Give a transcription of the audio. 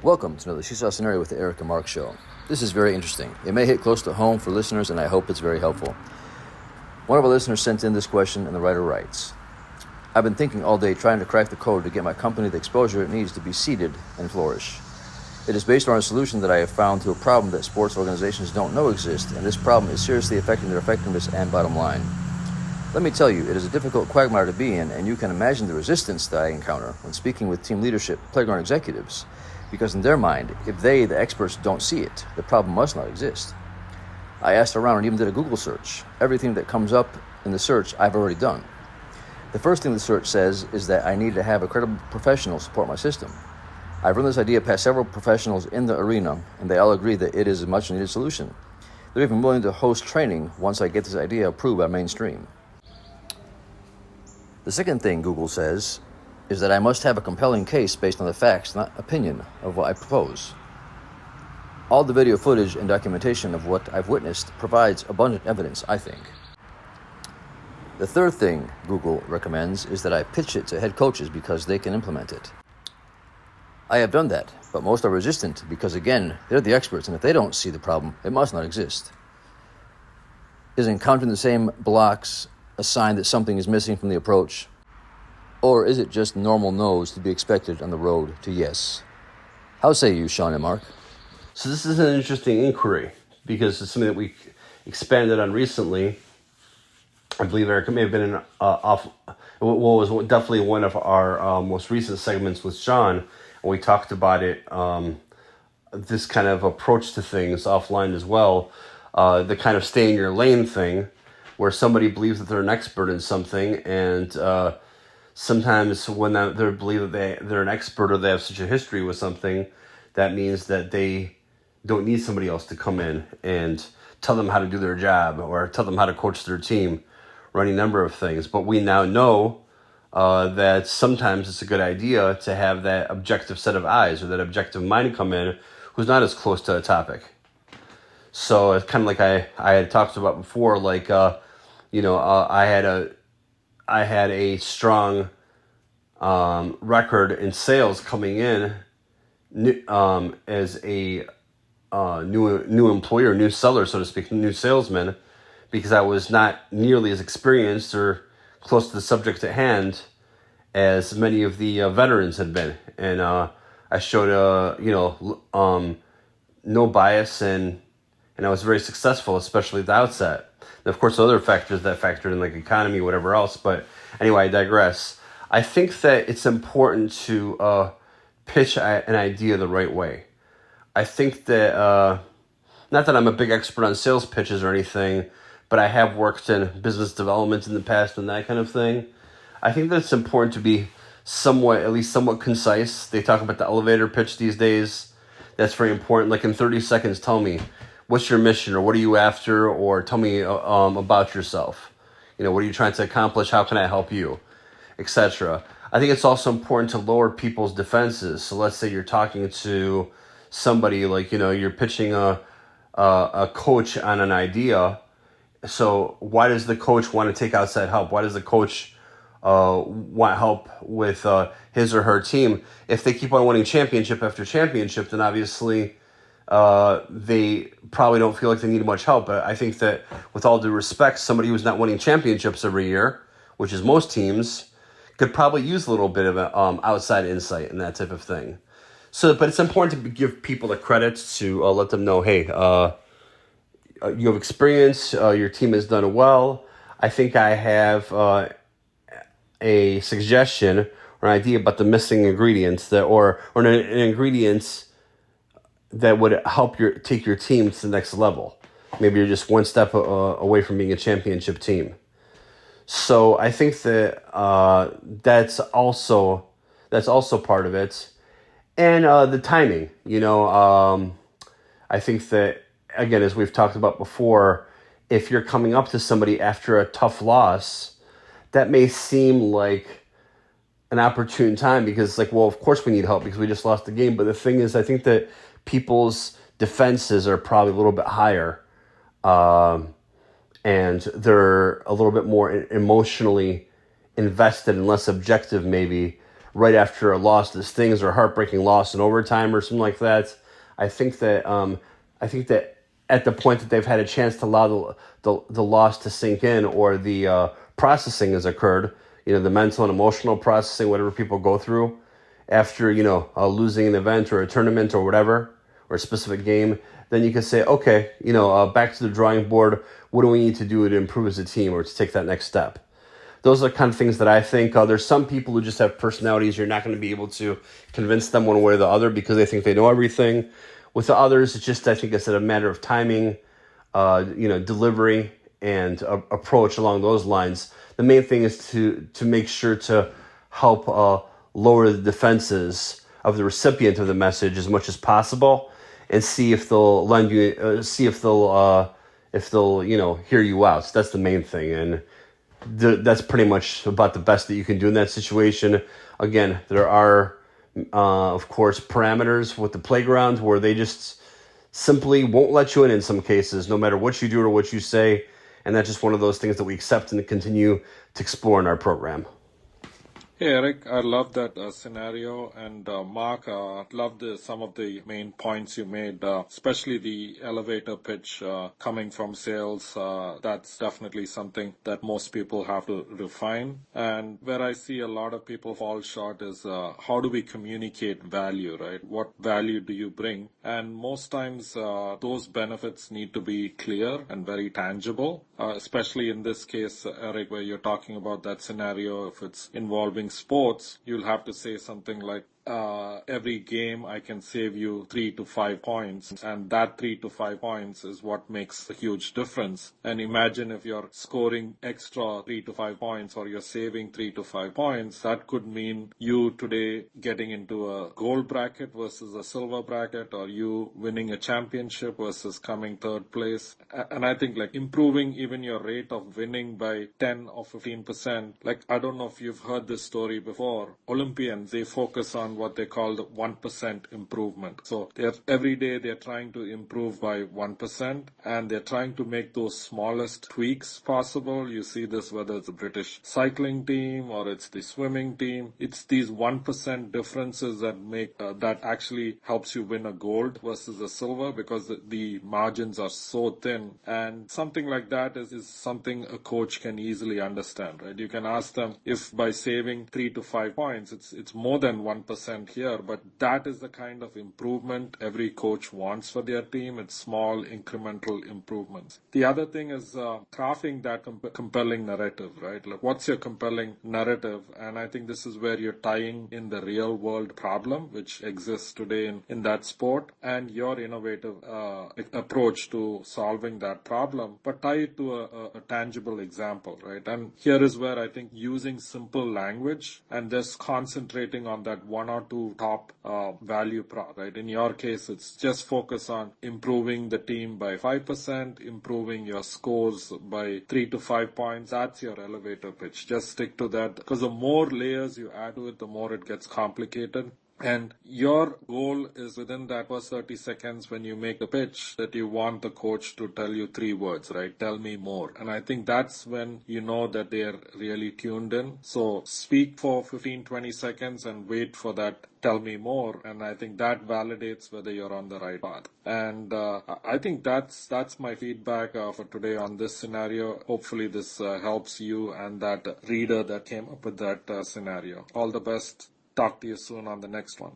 Welcome to another Seesaw Scenario with the Eric and Mark Show. This is very interesting. It may hit close to home for listeners, and I hope it's very helpful. One of our listeners sent in this question, and the writer writes, I've been thinking all day trying to crack the code to get my company the exposure it needs to be seeded and flourish. It is based on a solution that I have found to a problem that sports organizations don't know exists, and this problem is seriously affecting their effectiveness and bottom line. Let me tell you, it is a difficult quagmire to be in, and you can imagine the resistance that I encounter when speaking with team leadership, playground executives. Because in their mind, if they, the experts, don't see it, the problem must not exist. I asked around and even did a Google search. Everything that comes up in the search, I've already done. The first thing the search says is that I need to have a credible professional support my system. I've run this idea past several professionals in the arena, and they all agree that it is a much-needed solution. They're even willing to host training once I get this idea approved by mainstream. The second thing Google says is that I must have a compelling case based on the facts, not opinion, of what I propose. All the video footage and documentation of what I've witnessed provides abundant evidence, I think. The third thing Google recommends is that I pitch it to head coaches because they can implement it. I have done that, but most are resistant because, again, they're the experts, and if they don't see the problem, it must not exist. Is encountering the same blocks a sign that something is missing from the approach? Or is it just normal no's to be expected on the road to yes? How say you, Sean and Mark? So this is an interesting inquiry because it's something that we expanded on recently. I believe Eric may have been was definitely one of our most recent segments with Sean, and we talked about it. This kind of approach to things offline as well, the kind of stay in your lane thing, where somebody believes that they're an expert in something, and sometimes when they believe that they're an expert or they have such a history with something, that means that they don't need somebody else to come in and tell them how to do their job or tell them how to coach their team or any number of things. But we now know that sometimes it's a good idea to have that objective set of eyes or that objective mind come in who's not as close to a topic. So it's kind of like I had talked about before, like, I had a strong record in sales coming in as a new employer, new seller, so to speak, new salesman, because I was not nearly as experienced or close to the subject at hand as many of the veterans had been. And I showed, no bias, and I was very successful, especially at the outset. And of course, other factors that factored in, like economy, whatever else. But anyway, I digress. I think that it's important to pitch an idea the right way. I think that, not that I'm a big expert on sales pitches or anything, but I have worked in business development in the past and that kind of thing. I think that it's important to be at least somewhat concise. They talk about the elevator pitch these days. That's very important. Like in 30 seconds, tell me, what's your mission, or what are you after, or tell me about yourself. What are you trying to accomplish? How can I help you, etc. I think it's also important to lower people's defenses. So let's say you're talking to somebody, like, you're pitching a coach on an idea. So why does the coach want to take outside help? Why does the coach want help with his or her team? If they keep on winning championship after championship, then obviously they probably don't feel like they need much help. But I think that, with all due respect, somebody who's not winning championships every year, which is most teams, could probably use a little bit of outside insight and that type of thing. So, but it's important to give people the credit to let them know, hey, you have experience, your team has done well. I think I have a suggestion or an idea about the missing ingredients or an ingredient that would help take your team to the next level. Maybe you're just one step away from being a championship team. So I think that that's also part of it, and the timing. I think that, again, as we've talked about before, if you're coming up to somebody after a tough loss, that may seem like an opportune time because, like, well, of course we need help because we just lost the game. But the thing is, I think that people's defenses are probably a little bit higher, and they're a little bit more emotionally invested and less objective maybe right after a loss that stings or a heartbreaking loss in overtime or something like that. I think that at the point that they've had a chance to allow the loss to sink in, or the processing has occurred, the mental and emotional processing, whatever people go through after losing an event or a tournament or whatever, or a specific game, then you can say, okay, back to the drawing board. What do we need to do to improve as a team or to take that next step? Those are the kind of things that I think. There's some people who just have personalities. You're not going to be able to convince them one way or the other because they think they know everything. With the others, it's just, I think it's a matter of timing, delivery, and approach along those lines. The main thing is to make sure to help lower the defenses of the recipient of the message as much as possible, and see if they'll lend you, see if they'll hear you out. So that's the main thing, and that's pretty much about the best that you can do in that situation. Again, there are, of course, parameters with the playground where they just simply won't let you in some cases, no matter what you do or what you say. And that's just one of those things that we accept and continue to explore in our program. Hey Eric, I love that scenario, and Mark, love some of the main points you made, especially the elevator pitch coming from sales. That's definitely something that most people have to refine. And where I see a lot of people fall short is how do we communicate value, right? What value do you bring? And most times those benefits need to be clear and very tangible, especially in this case, Eric, where you're talking about that scenario. If it's involving sports, you'll have to say something like, every game I can save you 3 to 5 points, and that 3 to 5 points is what makes a huge difference. And imagine if you're scoring extra 3 to 5 points, or you're saving 3 to 5 points, that could mean you today getting into a gold bracket versus a silver bracket, or you winning a championship versus coming third place. And I think like improving even your rate of winning by 10 or 15%. Like, I don't know if you've heard this story before. Olympians, they focus on what they call the 1% improvement. So every day they're trying to improve by 1%, and they're trying to make those smallest tweaks possible. You see this whether it's the British cycling team or it's the swimming team. It's these 1% differences that make that actually helps you win a gold versus a silver, because the margins are so thin. And something like that is something a coach can easily understand, right? You can ask them if by saving 3 to 5 points, it's more than 1% here, but that is the kind of improvement every coach wants for their team. It's small incremental improvements. The other thing is crafting that compelling narrative, right? Like, what's your compelling narrative? And I think this is where you're tying in the real world problem which exists today in that sport, and your innovative approach to solving that problem, but tie it to a tangible example, right? And here is where I think using simple language and just concentrating on that one or two top value right? In your case, it's just focus on improving the team by 5%, improving your scores by 3 to 5 points. That's your elevator pitch. Just stick to that, because the more layers you add to it, the more it gets complicated. And your goal is within that first 30 seconds when you make the pitch that you want the coach to tell you 3 words, right? Tell me more. And I think that's when you know that they're really tuned in. So speak for 15, 20 seconds and wait for that tell me more. And I think that validates whether you're on the right path. And I think that's my feedback for today on this scenario. Hopefully this helps you and that reader that came up with that scenario. All the best. Talk to you soon on the next one.